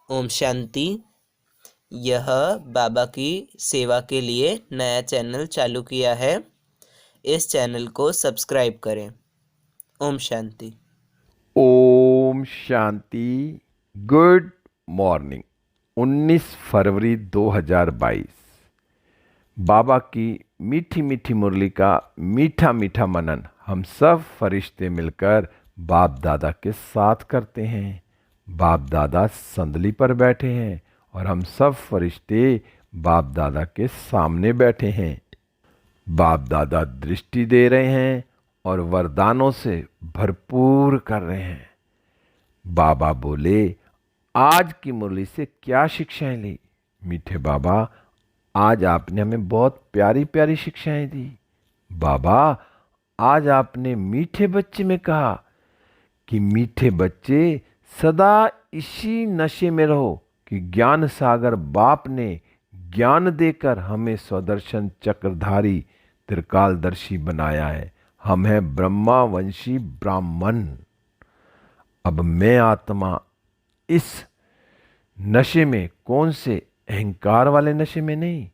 ओम शांति। यह बाबा की सेवा के लिए नया चैनल चालू किया है। इस चैनल को सब्सक्राइब करें। ओम शांति। ओम शांति। Good morning. 19 फरवरी 2022 बाबा की मीठी मीठी मुरली का मीठा मीठा मनन हम सब फरिश्ते मिलकर बाप दादा के साथ करते हैं। बाप दादा संदली पर बैठे हैं और हम सब फरिश्ते बाप दादा के सामने बैठे हैं। बाप दादा दृष्टि दे रहे हैं और वरदानों से भरपूर कर रहे हैं। बाबा बोले, आज की मुरली से क्या शिक्षाएं ली? मीठे बाबा, आज आपने हमें बहुत प्यारी प्यारी शिक्षाएं दी। बाबा, आज आपने मीठे बच्चे में कहा कि मीठे बच्चे सदा इसी नशे में रहो कि ज्ञान सागर बाप ने ज्ञान देकर हमें स्वदर्शन चक्रधारी त्रिकालदर्शी बनाया है। हम हैं ब्रह्मावंशी ब्राह्मण। अब मैं आत्मा इस नशे में, कौन से अहंकार वाले नशे में नहीं,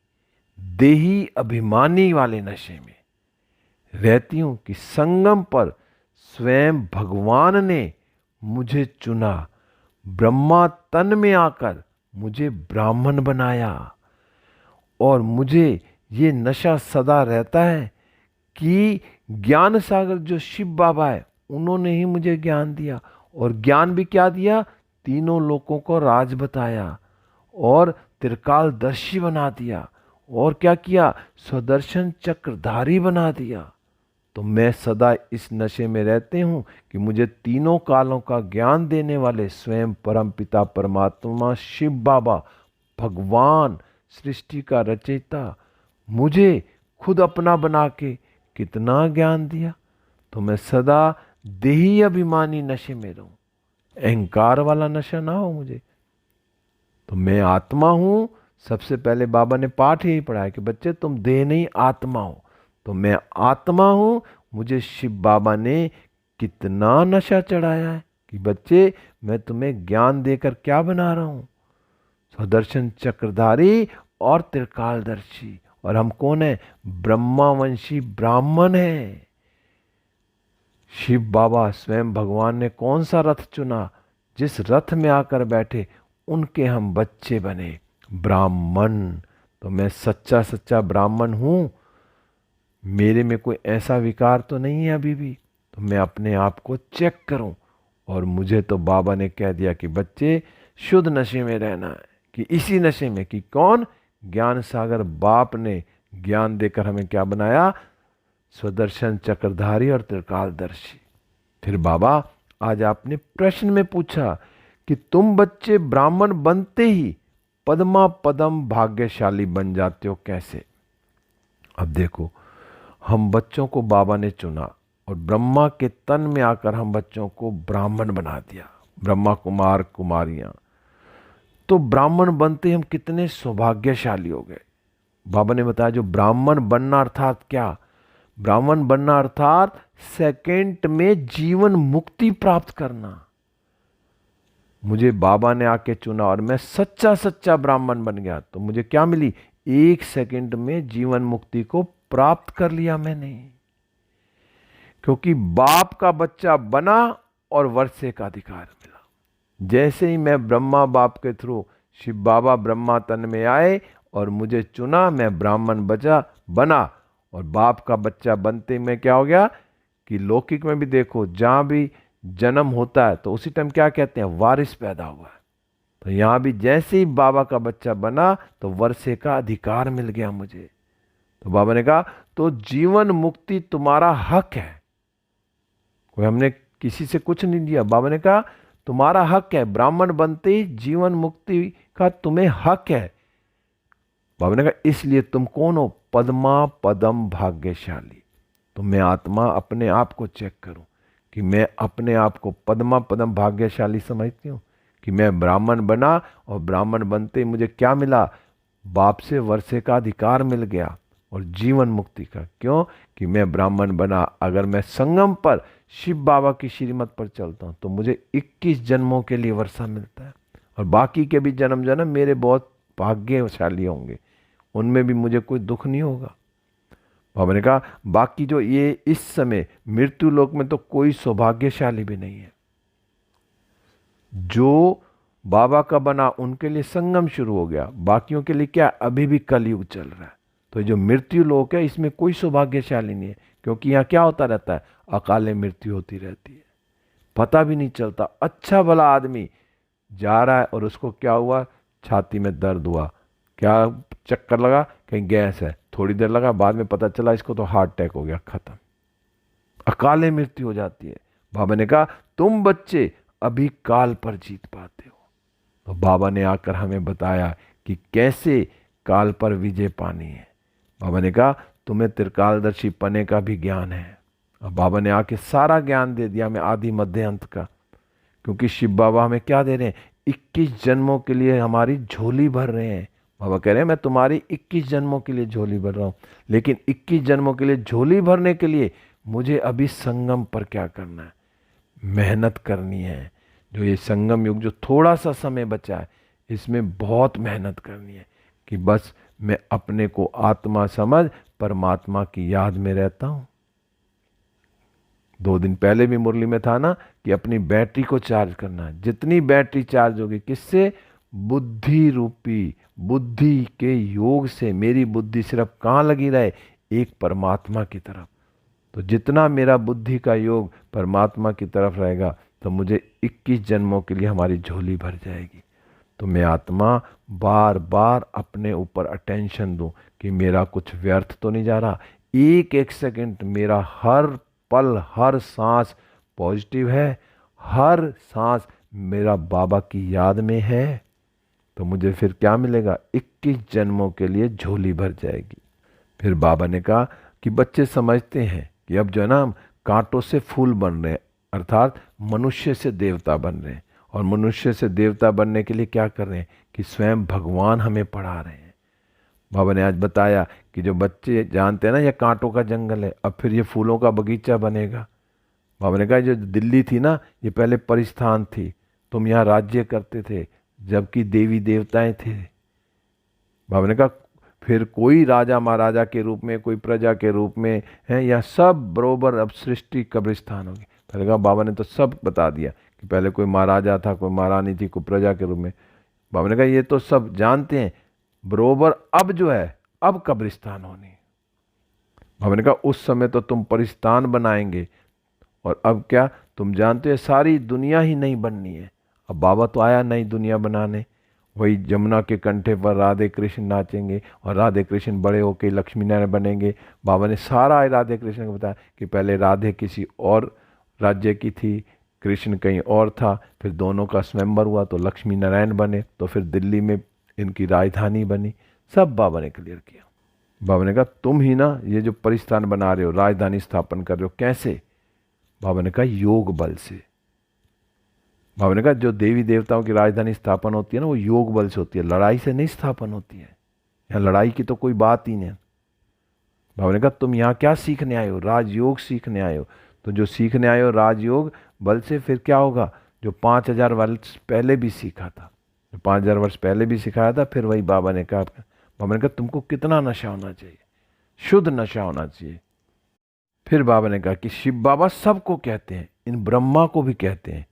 देही अभिमानी वाले नशे में रहती हूं कि संगम पर स्वयं भगवान ने मुझे चुना, ब्रह्मा तन में आकर मुझे ब्राह्मण बनाया। और मुझे ये नशा सदा रहता है कि ज्ञान सागर जो शिव बाबा है उन्होंने ही मुझे ज्ञान दिया। और ज्ञान भी क्या दिया? तीनों लोगों को राज बताया और त्रिकालदर्शी बना दिया। और क्या किया? स्वदर्शन चक्रधारी बना दिया। तो मैं सदा इस नशे में रहते हूँ कि मुझे तीनों कालों का ज्ञान देने वाले स्वयं परमपिता परमात्मा शिव बाबा भगवान सृष्टि का रचयिता मुझे खुद अपना बना के कितना ज्ञान दिया। तो मैं सदा देही अभिमानी नशे में रहूं, अहंकार वाला नशा ना हो मुझे। तो मैं आत्मा हूं। सबसे पहले बाबा ने पाठ यही पढ़ाया कि बच्चे तुम देह नहीं आत्मा हो। तो मैं आत्मा हूं। मुझे शिव बाबा ने कितना नशा चढ़ाया है कि बच्चे मैं तुम्हें ज्ञान देकर क्या बना रहा हूं? स्वदर्शन चक्रधारी और त्रिकालदर्शी। और हम कौन है? ब्रह्मावंशी ब्राह्मण है। शिव बाबा स्वयं भगवान ने कौन सा रथ चुना? जिस रथ में आकर बैठे उनके हम बच्चे बने, ब्राह्मण। तो मैं सच्चा सच्चा ब्राह्मण हूं। मेरे में कोई ऐसा विकार तो नहीं है अभी भी। तो मैं अपने आप को चेक करूं। और मुझे तो बाबा ने कह दिया कि बच्चे शुद्ध नशे में रहना है, कि इसी नशे में कि कौन? ज्ञान सागर बाप ने ज्ञान देकर हमें क्या बनाया? स्वदर्शन चक्रधारी और त्रिकालदर्शी। फिर बाबा आज आपने प्रश्न में पूछा कि तुम बच्चे ब्राह्मण बनते ही पद्मा पदम भाग्यशाली बन जाते हो कैसे? अब देखो, हम बच्चों को बाबा ने चुना और ब्रह्मा के तन में आकर हम बच्चों को ब्राह्मण बना दिया, ब्रह्मा कुमार कुमारियां। तो ब्राह्मण बनते ही हम कितने सौभाग्यशाली हो गए। बाबा ने बताया जो ब्राह्मण बनना अर्थात क्या? ब्राह्मण बनना अर्थात सेकंड में जीवन मुक्ति प्राप्त करना। मुझे बाबा ने आके चुना और मैं सच्चा सच्चा ब्राह्मण बन गया। तो मुझे क्या मिली? 1 सेकंड में जीवन मुक्ति को प्राप्त कर लिया मैंने, क्योंकि बाप का बच्चा बना और वर्षे का अधिकार मिला। जैसे ही मैं ब्रह्मा बाप के थ्रू शिव बाबा ब्रह्मा तन में आए और मुझे चुना, मैं ब्राह्मण बना। और बाप का बच्चा बनते में क्या हो गया कि लौकिक में भी देखो, जहां भी जन्म होता है तो उसी टाइम क्या कहते हैं? वारिस पैदा हुआ है। तो यहां भी जैसे ही बाबा का बच्चा बना तो वर्षे का अधिकार मिल गया मुझे। तो बाबा ने कहा तो जीवन मुक्ति तुम्हारा हक है। कोई हमने किसी से कुछ नहीं दिया। बाबा ने कहा तुम्हारा हक है, ब्राह्मण बनते ही जीवन मुक्ति का तुम्हें हक है। बाबा ने कहा इसलिए तुम कौन हो? पद्मा पदम भाग्यशाली। तो मैं आत्मा अपने आप को चेक करूं कि मैं अपने आप को पद्मा पदम भाग्यशाली समझती हूं कि मैं ब्राह्मण बना और ब्राह्मण बनते ही मुझे क्या मिला? बाप से वर्षे का अधिकार मिल गया और जीवन मुक्ति का। क्यों? कि मैं ब्राह्मण बना। अगर मैं संगम पर शिव बाबा की श्रीमत पर चलता हूं तो मुझे 21 जन्मों के लिए वर्षा मिलता है। और बाकी के भी जन्म जन्म मेरे बहुत भाग्यशाली होंगे, उनमें भी मुझे कोई दुख नहीं होगा। बाबा ने कहा बाकी जो ये इस समय मृत्यु लोक में तो कोई सौभाग्यशाली भी नहीं है। जो बाबा का बना उनके लिए संगम शुरू हो गया, बाकियों के लिए क्या, अभी भी कलयुग चल रहा है। तो जो मृत्यु लोक है इसमें कोई सौभाग्यशाली नहीं है, क्योंकि यहाँ क्या होता रहता है, अकाले मृत्यु होती रहती है, पता भी नहीं चलता। अच्छा भला आदमी जा रहा है और उसको क्या हुआ, छाती में दर्द हुआ, क्या चक्कर लगा, कहीं गैस है, थोड़ी देर लगा, बाद में पता चला इसको तो हार्ट अटैक हो गया, खत्म, अकाले मृत्यु हो जाती है। बाबा ने कहा तुम बच्चे अभी काल पर जीत पाते हो। तो बाबा ने आकर हमें बताया कि कैसे काल पर विजय पानी है। बाबा ने कहा तुम्हें त्रिकालदर्शी पने का भी ज्ञान है। और बाबा ने आके सारा ज्ञान दे दिया हमें, आदि मध्य अंत का। क्योंकि शिव बाबा हमें क्या दे रहे हैं, 21 जन्मों के लिए हमारी झोली भर रहे हैं। बाबा कह रहे हैं मैं तुम्हारी 21 जन्मों के लिए झोली भर रहा हूँ, लेकिन 21 जन्मों के लिए झोली भरने के लिए मुझे अभी संगम पर क्या करना है, मेहनत करनी है। जो ये संगम युग, जो थोड़ा सा समय बचा है, इसमें बहुत मेहनत करनी है कि बस मैं अपने को आत्मा समझ परमात्मा की याद में रहता हूं। 2 दिन पहले भी मुरली में था ना कि अपनी बैटरी को चार्ज करना है। जितनी बैटरी चार्ज होगी किससे, बुद्धि रूपी, बुद्धि के योग से। मेरी बुद्धि सिर्फ कहाँ लगी रहे, एक परमात्मा की तरफ। तो जितना मेरा बुद्धि का योग परमात्मा की तरफ रहेगा तो मुझे 21 जन्मों के लिए हमारी झोली भर जाएगी। तो मैं आत्मा बार बार अपने ऊपर अटेंशन दूं कि मेरा कुछ व्यर्थ तो नहीं जा रहा, एक एक सेकंड मेरा, हर पल, हर सांस पॉजिटिव है, हर सांस मेरा बाबा की याद में है। तो मुझे फिर क्या मिलेगा, 21 जन्मों के लिए झोली भर जाएगी। फिर बाबा ने कहा कि बच्चे समझते हैं कि अब जो है ना हम कांटों से फूल बन रहे हैं, अर्थात मनुष्य से देवता बन रहे हैं। और मनुष्य से देवता बनने के लिए क्या कर रहे हैं कि स्वयं भगवान हमें पढ़ा रहे हैं। बाबा ने आज बताया कि जो बच्चे जानते हैं ना ये कांटों का जंगल है, अब फिर ये फूलों का बगीचा बनेगा। बाबा ने कहा जो दिल्ली थी ना ये पहले परिस्थान थी, तुम यहाँ राज्य करते थे जबकि देवी देवताएं थे। बाबा ने कहा फिर कोई राजा महाराजा के रूप में, कोई प्रजा के रूप में है, या सब बरोबर अब सृष्टि कब्रिस्तान होगी। पहले कहा बाबा ने तो सब बता दिया कि पहले कोई महाराजा था, कोई महारानी थी, कोई प्रजा के रूप में। बाबा ने कहा ये तो सब जानते हैं, बरोबर अब जो है अब कब्रिस्तान होनी। बाबा ने कहा उस समय तो तुम परिस्तान बनाएंगे, और अब क्या तुम जानते हो सारी दुनिया ही नई बननी है। अब बाबा तो आया नई दुनिया बनाने, वही जमुना के कंठे पर राधे कृष्ण नाचेंगे और राधे कृष्ण बड़े होके लक्ष्मी नारायण बनेंगे। बाबा ने सारा राधे कृष्ण को बताया कि पहले राधे किसी और राज्य की थी, कृष्ण कहीं और था, फिर दोनों का स्वयंवर हुआ तो लक्ष्मी नारायण बने, तो फिर दिल्ली में इनकी राजधानी बनी। सब बाबा ने क्लियर किया। बाबा ने कहा तुम ही ना ये जो परिस्थान बना रहे हो, राजधानी स्थापन कर रहे हो, कैसे? बाबा ने कहा योग बल से। बाबा ने कहा जो देवी देवताओं की राजधानी स्थापन होती है ना वो योग बल से होती है, लड़ाई से नहीं स्थापन होती है। यहाँ लड़ाई की तो कोई बात ही नहीं। बाबा ने कहा तुम यहाँ क्या सीखने आए हो, राजयोग सीखने आए हो। तो जो सीखने आए हो राजयोग बल से, फिर क्या होगा, जो 5000 वर्ष पहले भी सीखा था, जो 5000 वर्ष पहले भी सिखाया था, फिर वही बाबा ने कहा। बाबा ने कहा तुमको कितना नशा होना चाहिए, शुद्ध नशा होना चाहिए। फिर बाबा ने कहा कि शिव बाबा सबको कहते हैं, इन ब्रह्मा को भी कहते हैं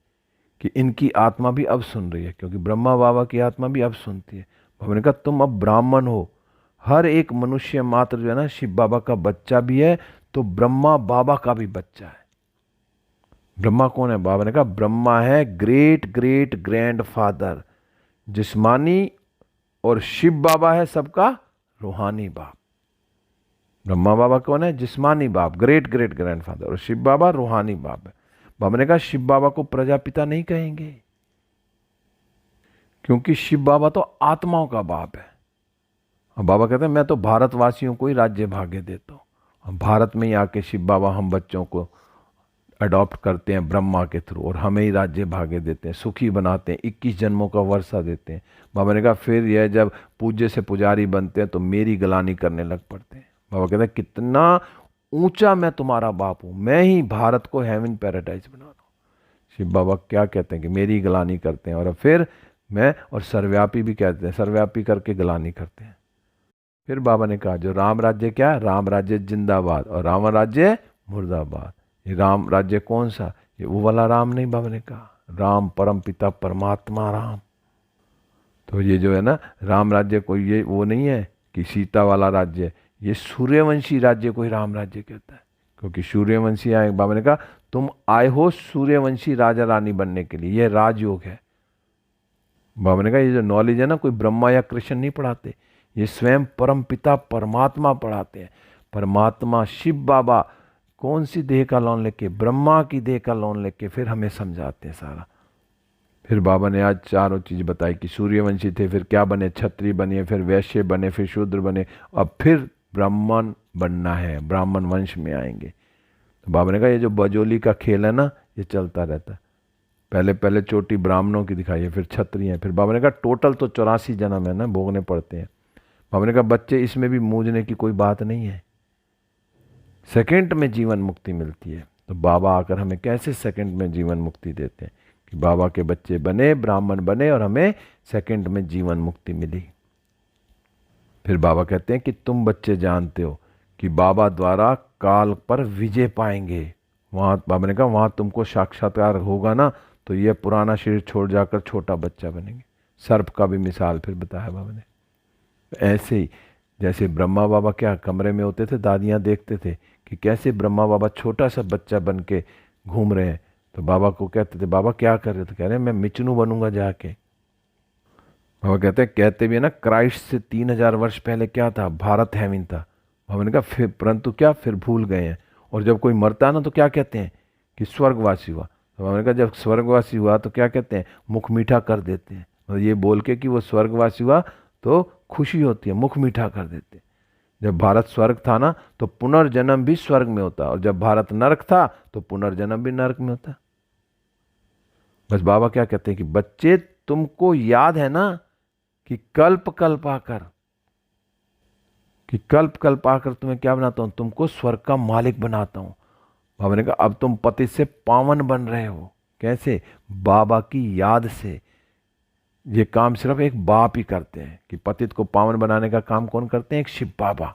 कि इनकी आत्मा भी अब सुन रही है, क्योंकि ब्रह्मा बाबा की आत्मा भी अब सुनती है। बाबा ने कहा तुम अब ब्राह्मण हो, हर एक मनुष्य मात्र जो है ना शिव बाबा का बच्चा भी है, तो ब्रह्मा बाबा का भी बच्चा है। ब्रह्मा कौन है? बाबा ने कहा ब्रह्मा है ग्रेट ग्रेट ग्रैंड फादर जिस्मानी, और शिव बाबा है सबका रूहानी बाप। ब्रह्मा बाबा कौन है? जिस्मानी बाप, ग्रेट ग्रेट ग्रैंड फादर, और शिव बाबा रूहानी बाप है। बाबा ने कहा शिव बाबा को प्रजापिता नहीं कहेंगे, क्योंकि शिव बाबा तो आत्माओं का बाप है। और बाबा कहते हैं मैं तो भारतवासियों को ही राज्य भाग्य देता हूँ। हम भारत में ही आके शिव बाबा हम बच्चों को अडॉप्ट करते हैं ब्रह्मा के थ्रू, और हमें ही राज्य भाग्य देते हैं, सुखी बनाते हैं, 21 जन्मों का वर्षा देते हैं। बाबा ने कहा फिर यह जब पूज्य से पुजारी बनते हैं तो मेरी गलानी करने लग पड़ते हैं। बाबा कहते हैं कितना ऊंचा मैं तुम्हारा बाप हूं, मैं ही भारत को हेवन पैराडाइज बना रहा हूं। शिव बाबा क्या कहते हैं कि मेरी गलानी करते हैं, और फिर मैं और सर्वव्यापी भी कहते हैं, सर्वव्यापी करके ग्लानि करते हैं। फिर बाबा ने कहा जो राम राज्य क्या है, राम राज्य जिंदाबाद और रावण राज्य मुर्दाबाद। ये राम राज्य कौन सा, ये वो वाला राम नहीं, बाबा ने कहा राम परम पिता परमात्मा राम। तो ये जो है ना राम राज्य कोई ये वो नहीं है कि सीता वाला राज्य, ये सूर्यवंशी राज्य कोई राम राज्य कहता है, क्योंकि सूर्यवंशी आए। बाबा ने कहा तुम आए हो सूर्यवंशी राजा रानी बनने के लिए, यह राजयोग है। बाबा ने कहा ये जो नॉलेज है ना कोई ब्रह्मा या कृष्ण नहीं पढ़ाते, ये स्वयं परम पिता परमात्मा पढ़ाते हैं। परमात्मा शिव बाबा कौन सी देह का लोन लेके, ब्रह्मा की देह का लोन लेके फिर हमें समझाते हैं सारा। फिर बाबा ने आज चारों चीज बताई कि सूर्यवंशी थे, फिर क्या बने, क्षत्रिय बने, फिर वैश्य बने, फिर शूद्र बने, अब फिर ब्राह्मण बनना है, ब्राह्मण वंश में आएंगे। तो बाबा ने कहा ये जो बजोली का खेल है ना ये चलता रहता है, पहले पहले चोटी ब्राह्मणों की दिखाई है, फिर क्षत्रिय है, फिर बाबा ने कहा टोटल तो 84 जन्म है ना भोगने पड़ते हैं। बाबा ने कहा बच्चे इसमें भी मूझने की कोई बात नहीं है, सेकंड में जीवन मुक्ति मिलती है। तो बाबा आकर हमें कैसे सेकंड में जीवन मुक्ति देते हैं कि बाबा के बच्चे बने, ब्राह्मण बने और हमें सेकंड में जीवन मुक्ति मिली। फिर बाबा कहते हैं कि तुम बच्चे जानते हो कि बाबा द्वारा काल पर विजय पाएंगे। वहाँ बाबा ने कहा वहाँ तुमको साक्षात्कार होगा ना तो ये पुराना शरीर छोड़ जाकर छोटा बच्चा बनेंगे। सर्प का भी मिसाल फिर बताया बाबा ने। ऐसे ही जैसे ब्रह्मा बाबा क्या कमरे में होते थे, दादियाँ देखते थे कि कैसे ब्रह्मा बाबा छोटा सा बच्चा बन के घूम रहे हैं, तो बाबा को कहते थे बाबा क्या कर रहे थे, कह रहे हैं मैं मिचनू बनूंगा जाके। बाबा कहते हैं कहते भी है ना क्राइस्ट से 3000 वर्ष पहले क्या था, भारत हैविन था। बाबा ने कहा फिर परंतु क्या फिर भूल गए हैं, और जब कोई मरता है ना तो क्या कहते हैं कि स्वर्गवासी हुआ। तो बाबा ने कहा जब स्वर्गवासी हुआ तो क्या कहते हैं, मुख मीठा कर देते हैं, और ये बोल के कि वो स्वर्गवासी हुआ तो खुशी होती है, मुख मीठा कर देते हैं। जब भारत स्वर्ग था ना तो पुनर्जन्म भी स्वर्ग में होता, और जब भारत नरक था तो पुनर्जन्म भी नरक में होता। बस बाबा क्या कहते हैं कि बच्चे तुमको याद है ना कि कल्प कल्प आकर तुम्हें क्या बनाता हूं, तुमको स्वर्ग का मालिक बनाता हूं। बाबा ने कहा अब तुम पति से पावन बन रहे हो, कैसे, बाबा की याद से। ये काम सिर्फ एक बाप ही करते हैं कि पतित को पावन बनाने का काम कौन करते हैं, एक शिव बाबा।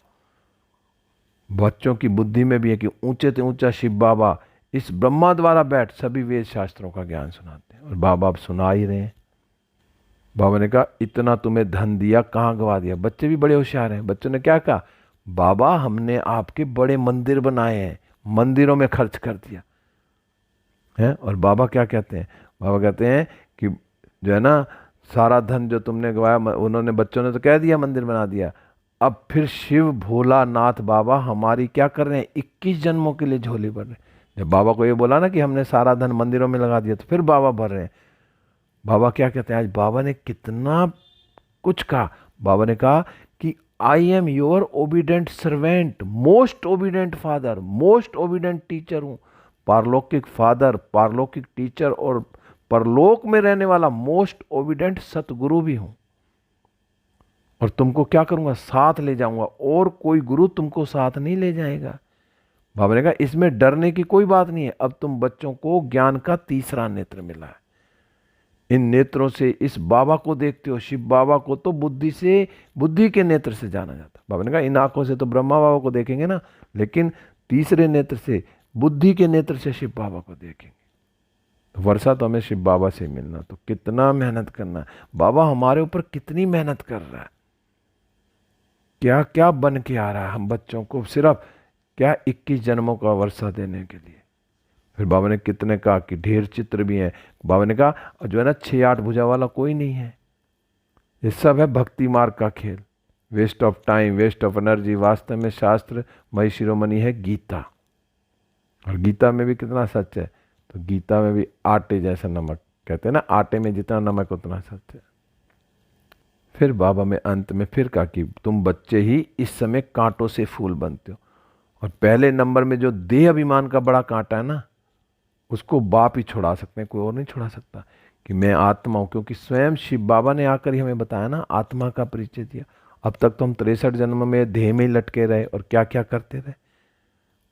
बच्चों की बुद्धि में भी है कि ऊंचे से ऊंचा शिव बाबा इस ब्रह्मा द्वारा बैठ सभी वेद शास्त्रों का ज्ञान सुनाते हैं, और बाबा अब सुना ही रहे हैं। बाबा ने कहा इतना तुम्हें धन दिया कहाँ गवा दिया। बच्चे भी बड़े होशियार हैं, बच्चों ने क्या कहा, बाबा हमने आपके बड़े मंदिर बनाए हैं, मंदिरों में खर्च कर दिया है। और बाबा क्या कहते हैं, बाबा कहते हैं कि जो है ना सारा धन जो तुमने गवाया, उन्होंने बच्चों ने तो कह दिया मंदिर बना दिया, अब फिर शिव भोलानाथ बाबा हमारी क्या कर रहे हैं, 21 जन्मों के लिए झोली भर रहे हैं। जब बाबा को ये बोला ना कि हमने सारा धन मंदिरों में लगा दिया तो फिर बाबा भर रहे हैं। बाबा क्या कहते हैं, आज बाबा ने कितना कुछ कहा। बाबा ने कहा कि I am your obedient servant, most obedient father, most obedient teacher हूँ। पारलौकिक फादर, पारलौकिक टीचर और परलोक में रहने वाला मोस्ट ओबीडेंट सतगुरु भी हूं। और तुमको क्या करूंगा, साथ ले जाऊंगा, और कोई गुरु तुमको साथ नहीं ले जाएगा। बाबा ने कहा इसमें डरने की कोई बात नहीं है, अब तुम बच्चों को ज्ञान का तीसरा नेत्र मिला है। इन नेत्रों से इस बाबा को देखते हो, शिव बाबा को तो बुद्धि के नेत्र से जाना जाता। बाबा ने कहा इन आंखों से तो ब्रह्मा बाबा को देखेंगे ना, लेकिन तीसरे नेत्र से, बुद्धि के नेत्र से शिव बाबा को देखेंगे। तो वर्षा तो हमें शिव बाबा से मिलना, तो कितना मेहनत करना है, बाबा हमारे ऊपर कितनी मेहनत कर रहा है, क्या क्या बन के आ रहा है हम बच्चों को, सिर्फ क्या 21 जन्मों का वर्षा देने के लिए। फिर बाबा ने कितने कहा कि ढेर चित्र भी हैं। बाबा ने कहा जो है ना 6-8 भुजा वाला कोई नहीं है, ये सब है भक्ति मार्ग का खेल, waste of time, waste of energy. वास्तव में शास्त्र मई शिरोमणि है गीता, और गीता में भी कितना सच है, तो गीता में भी आटे जैसा नमक, कहते हैं ना आटे में जितना नमक उतना सच है। फिर बाबा में अंत में फिर कहा कि तुम बच्चे ही इस समय कांटों से फूल बनते हो, और पहले नंबर में जो देह अभिमान का बड़ा कांटा है ना, उसको बाप ही छुड़ा सकते हैं, कोई और नहीं छुड़ा सकता कि मैं आत्मा हूं। क्योंकि स्वयं शिव बाबा ने आकर ही हमें बताया ना, आत्मा का परिचय दिया। अब तक तो हम 63 जन्म में देह में ही लटके रहे और क्या क्या करते रहे,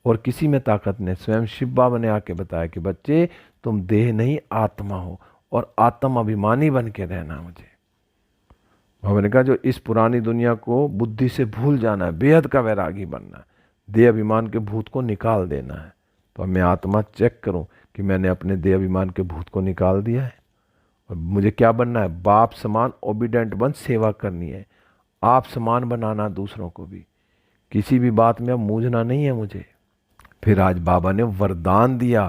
और किसी में ताकत नहीं। स्वयं शिव बाबा ने आके बताया कि बच्चे तुम देह नहीं आत्मा हो, और आत्म अभिमानी बन के रहना मुझे। बाबा ने कहा जो इस पुरानी दुनिया को बुद्धि से भूल जाना है, बेहद का वैरागी बनना है, देह अभिमान के भूत को निकाल देना है। तो अब मैं आत्मा चेक करूं कि मैंने अपने देह अभिमान के भूत को निकाल दिया है। और मुझे क्या बनना है? बाप समान ओबीडेंट बन सेवा करनी है, आप समान बनाना दूसरों को भी, किसी भी बात में अब मूझना नहीं है मुझे। फिर आज बाबा ने वरदान दिया।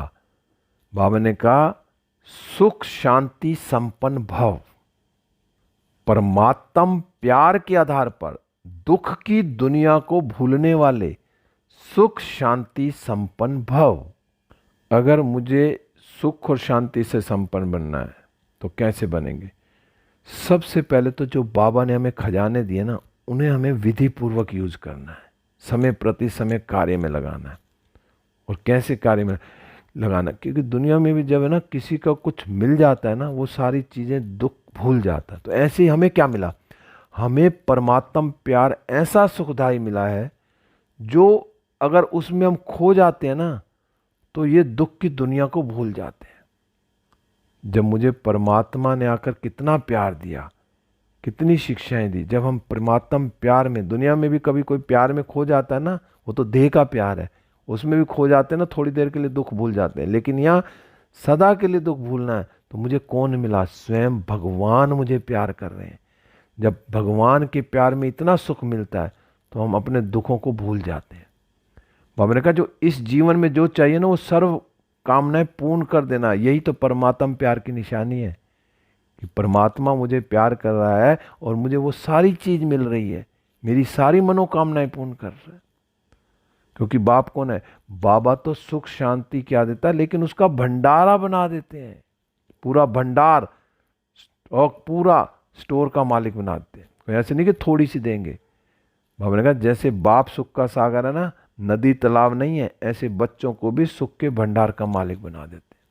बाबा ने कहा सुख शांति संपन्न भव, परमात्म प्यार के आधार पर दुख की दुनिया को भूलने वाले सुख शांति संपन्न भव। अगर मुझे सुख और शांति से संपन्न बनना है तो कैसे बनेंगे? सबसे पहले तो जो बाबा ने हमें खजाने दिए ना, उन्हें हमें विधि पूर्वक यूज करना है, समय प्रति समय कार्य में लगाना है। और कैसे कार्य में लगाना? क्योंकि दुनिया में भी जब है ना किसी का कुछ मिल जाता है ना, वो सारी चीज़ें दुख भूल जाता है। तो ऐसे ही हमें क्या मिला? हमें परमात्म प्यार ऐसा सुखदायी मिला है जो अगर उसमें हम खो जाते हैं ना तो ये दुख की दुनिया को भूल जाते हैं। जब मुझे परमात्मा ने आकर कितना प्यार दिया, कितनी शिक्षाएं दी, जब हम परमात्म प्यार में, दुनिया में भी कभी कोई प्यार में खो जाता है ना, वो तो देह का प्यार है, उसमें भी खो जाते हैं ना, थोड़ी देर के लिए दुख भूल जाते हैं। लेकिन यहाँ सदा के लिए दुख भूलना है तो मुझे कौन मिला? स्वयं भगवान मुझे प्यार कर रहे हैं। जब भगवान के प्यार में इतना सुख मिलता है तो हम अपने दुखों को भूल जाते हैं। बाबा ने कहा जो इस जीवन में जो चाहिए ना वो सर्व कामनाएं पूर्ण कर देना, यही तो परमात्मा प्यार की निशानी है कि परमात्मा मुझे प्यार कर रहा है और मुझे वो सारी चीज मिल रही है, मेरी सारी मनोकामनाएं पूर्ण कर रहा है। क्योंकि बाप कौन है? बाबा तो सुख शांति क्या देता है, लेकिन उसका भंडारा बना देते हैं, पूरा भंडार और पूरा स्टोर का मालिक बना देते हैं। कोई ऐसे नहीं कि थोड़ी सी देंगे। बाबा ने कहा जैसे बाप सुख का सागर है ना, नदी तालाब नहीं है, ऐसे बच्चों को भी सुख के भंडार का मालिक बना देते हैं।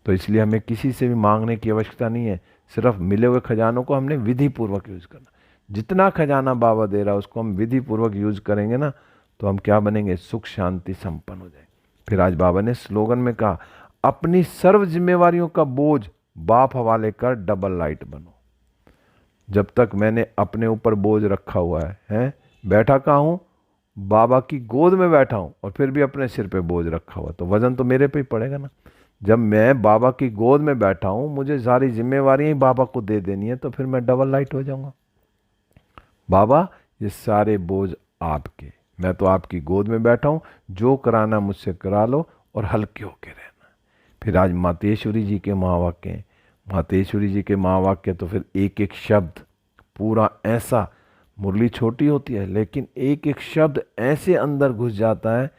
तो इसलिए हमें किसी से भी मांगने की आवश्यकता नहीं है, सिर्फ मिले हुए खजानों को हमने विधि पूर्वक यूज करना। जितना खजाना बाबा दे रहा है उसको हम विधि पूर्वक यूज करेंगे ना तो हम क्या बनेंगे? सुख शांति संपन्न हो जाए। फिर आज बाबा ने स्लोगन में कहा अपनी सर्व जिम्मेवारियों का बोझ बाप हवाले कर डबल लाइट बनो। जब तक मैंने अपने ऊपर बोझ रखा हुआ है, बैठा कहाँ हूँ? बाबा की गोद में बैठा हूँ, और फिर भी अपने सिर पे बोझ रखा हुआ, तो वजन तो मेरे पे ही पड़ेगा ना। जब मैं बाबा की गोद में बैठा हूँ, मुझे सारी जिम्मेवारियां ही बाबा को दे देनी है, तो फिर मैं डबल लाइट हो जाऊंगा। बाबा ये सारे बोझ आपके, मैं तो आपकी गोद में बैठा हूँ, जो कराना मुझसे करा लो और हल्के होके रहना। फिर आज मातेश्वरी जी के महावाक्य हैं। मातेश्वरी जी के महावाक्य तो फिर एक एक शब्द पूरा ऐसा, मुरली छोटी होती है लेकिन एक एक शब्द ऐसे अंदर घुस जाता है,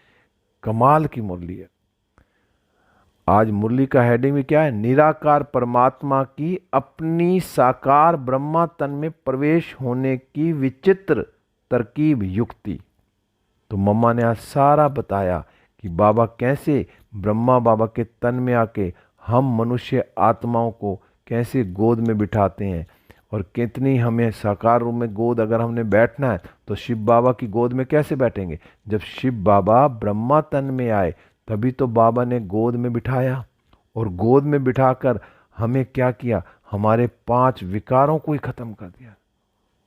कमाल की मुरली है। आज मुरली का हेडिंग भी क्या है? निराकार परमात्मा की अपनी साकार ब्रह्मा तन में प्रवेश होने की विचित्र तरकीब युक्ति। तो मम्मा ने आज सारा बताया कि बाबा कैसे ब्रह्मा बाबा के तन में आके हम मनुष्य आत्माओं को कैसे गोद में बिठाते हैं, और कितनी हमें साकार रूप में गोद अगर हमने बैठना है तो शिव बाबा की गोद में कैसे बैठेंगे? जब शिव बाबा ब्रह्मा तन में आए तभी तो बाबा ने गोद में बिठाया, और गोद में बिठाकर हमें क्या किया? हमारे 5 विकारों को ही खत्म कर दिया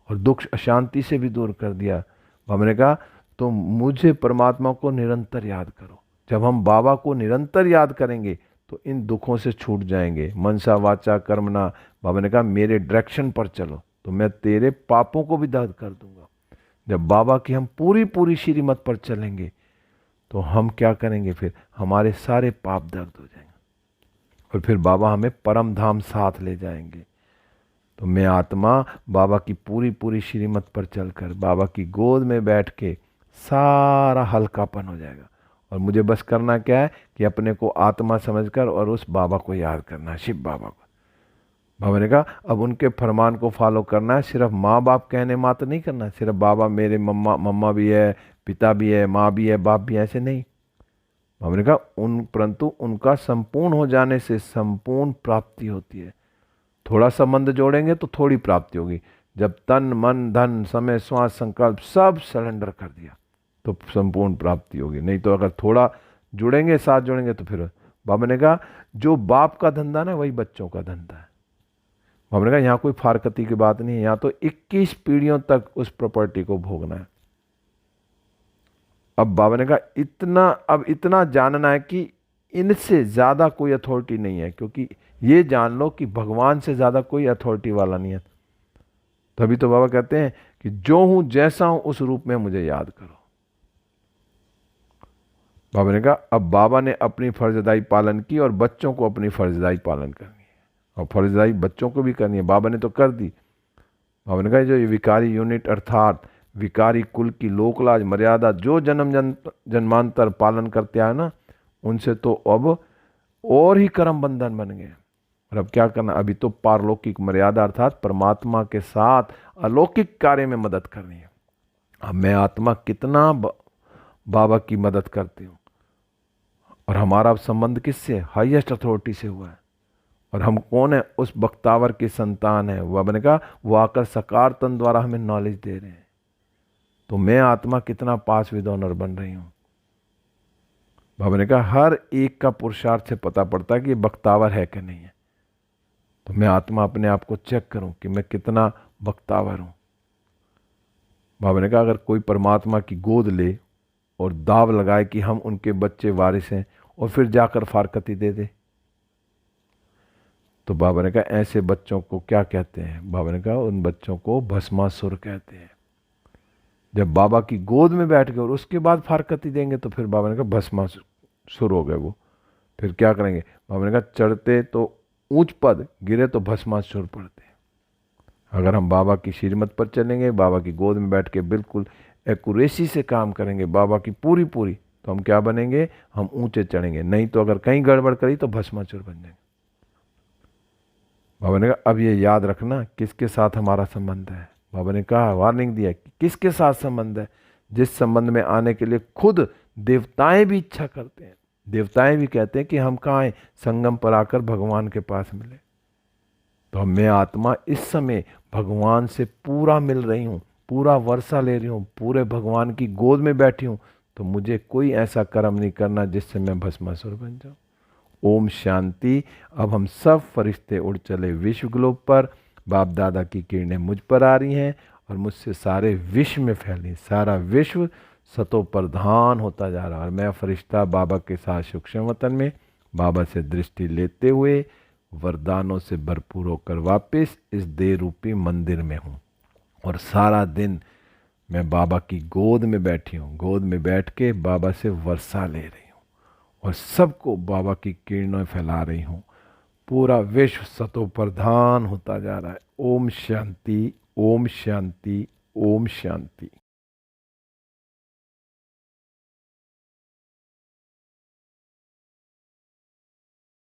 और दुख अशांति से भी दूर कर दिया। बाबा ने कहा तो मुझे परमात्मा को निरंतर याद करो। जब हम बाबा को निरंतर याद करेंगे तो इन दुखों से छूट जाएंगे। मनसा वाचा कर्मणा, बाबा ने कहा मेरे डायरेक्शन पर चलो तो मैं तेरे पापों को भी दर्द कर दूंगा। जब बाबा की हम पूरी पूरी श्रीमत पर चलेंगे तो हम क्या करेंगे? फिर हमारे सारे पाप दर्द हो जाएंगे और फिर बाबा हमें परम धाम साथ ले जाएंगे। तो मैं आत्मा बाबा की पूरी पूरी श्रीमत पर चलकर बाबा की गोद में बैठ के सारा हल्कापन हो जाएगा, और मुझे बस करना क्या है कि अपने को आत्मा समझकर और उस बाबा को याद करना है, शिव बाबा को। बाबा ने कहा अब उनके फरमान को फॉलो करना है, सिर्फ माँ बाप कहने मात्र नहीं करना, सिर्फ बाबा मेरे मम्मा भी है, पिता भी है, माँ भी है, बाप भी है, ऐसे नहीं। बाबा ने कहा परंतु उनका संपूर्ण हो जाने से संपूर्ण प्राप्ति होती है। थोड़ा संबंध जोड़ेंगे तो थोड़ी प्राप्ति होगी। जब तन मन धन समय श्वास संकल्प सब सरेंडर कर दिया तो संपूर्ण प्राप्ति होगी। नहीं तो अगर थोड़ा जुड़ेंगे, साथ जुड़ेंगे तो फिर बाबा ने कहा जो बाप का धंधा ना वही बच्चों का धंधा है। बाबा ने कहा यहाँ कोई फारकती की बात नहीं है, यहाँ तो 21 पीढ़ियों तक उस प्रॉपर्टी को भोगना है। अब बाबा ने कहा अब इतना जानना है कि इनसे ज़्यादा कोई अथॉरिटी नहीं है, क्योंकि ये जान लो कि भगवान से ज़्यादा कोई अथॉरिटी वाला नहीं है। तभी तो बाबा कहते हैं कि जो हूं जैसा हूं उस रूप में मुझे याद करो। बाबा ने कहा अब बाबा ने अपनी फर्जदाई पालन की और बच्चों को अपनी फर्जदाई पालन करनी है, और फर्जदाई बच्चों को भी करनी है। बाबा ने तो कर दी। बाबा ने कहा जो ये विकारी यूनिट अर्थात विकारी कुल की लोकलाज मर्यादा जो जन्मांतर पालन करते आए ना, उनसे तो अब और ही कर्म बंधन बन गए। और अब क्या करना, अभी तो पारलौकिक मर्यादा अर्थात परमात्मा के साथ अलौकिक कार्य में मदद करनी है। अब मैं आत्मा कितना बाबा की मदद करती हूँ, और हमारा अब संबंध किससे, हाईएस्ट अथॉरिटी से हुआ है। और हम कौन है, उस बख्तावर की संतान है। बाबा ने कहा वो आकर सकार तन द्वारा हमें नॉलेज दे रहे हैं। तो मैं आत्मा कितना पास विद ऑनर बन रही हूँ। बाबा ने कहा हर एक का पुरुषार्थ से पता पड़ता है कि ये बख्तावर है कि नहीं है। तो मैं आत्मा अपने आप को चेक करूं कि मैं कितना बख्तावर हूं। बाबा ने कहा अगर कोई परमात्मा की गोद ले और दाव लगाए कि हम उनके बच्चे वारिस हैं और फिर जाकर फारकती दे दे, तो बाबा ने कहा ऐसे बच्चों को क्या कहते हैं। बाबा ने कहा उन बच्चों को भस्मासुर कहते हैं। जब बाबा की गोद में बैठ गए और उसके बाद फारकती देंगे तो फिर बाबा ने कहा भस्मासुर हो गए वो। फिर क्या करेंगे, बाबा ने कहा चढ़ते तो ऊंच पद, गिरे तो भस्मासुर पड़ते। अगर हम बाबा की श्रीमत पर चलेंगे, बाबा की गोद में बैठ के बिल्कुल एक्यूरेसी से काम करेंगे बाबा की पूरी, तो हम क्या बनेंगे, हम ऊंचे चढ़ेंगे। नहीं तो अगर कहीं गड़बड़ करी तो भस्मासुर बन जाएंगे। बाबा ने कहा अब ये याद रखना किसके साथ हमारा संबंध है। बाबा ने कहा वार्निंग दिया कि किसके साथ संबंध है, जिस संबंध में आने के लिए खुद देवताएं भी इच्छा करते हैं। देवताएं भी कहते हैं कि हम कहाँ आए, संगम पर आकर भगवान के पास मिले। तो मैं आत्मा इस समय भगवान से पूरा मिल रही हूँ, पूरा वर्षा ले रही हूँ, पूरे भगवान की गोद में बैठी हूँ। तो मुझे कोई ऐसा कर्म नहीं करना जिससे मैं भस्मासुर बन जाऊँ। ओम शांति। अब हम सब फरिश्ते उड़ चले विश्व ग्लोब पर। बाप दादा की किरणें मुझ पर आ रही हैं और मुझसे सारे विश्व में फैली। सारा विश्व सतो प्रधान होता जा रहा है। और मैं फरिश्ता बाबा के साथ सूक्ष्म वतन में बाबा से दृष्टि लेते हुए वरदानों से भरपूर होकर वापस इस देह रूपी मंदिर में हूँ। और सारा दिन मैं बाबा की गोद में बैठी हूँ। गोद में बैठ के बाबा से वर्षा ले रही हूँ और सबको बाबा की किरणें फैला रही हूँ। पूरा विश्व सतो प्रधान होता जा रहा है। ओम शांति, ओम शांति, ओम शांति।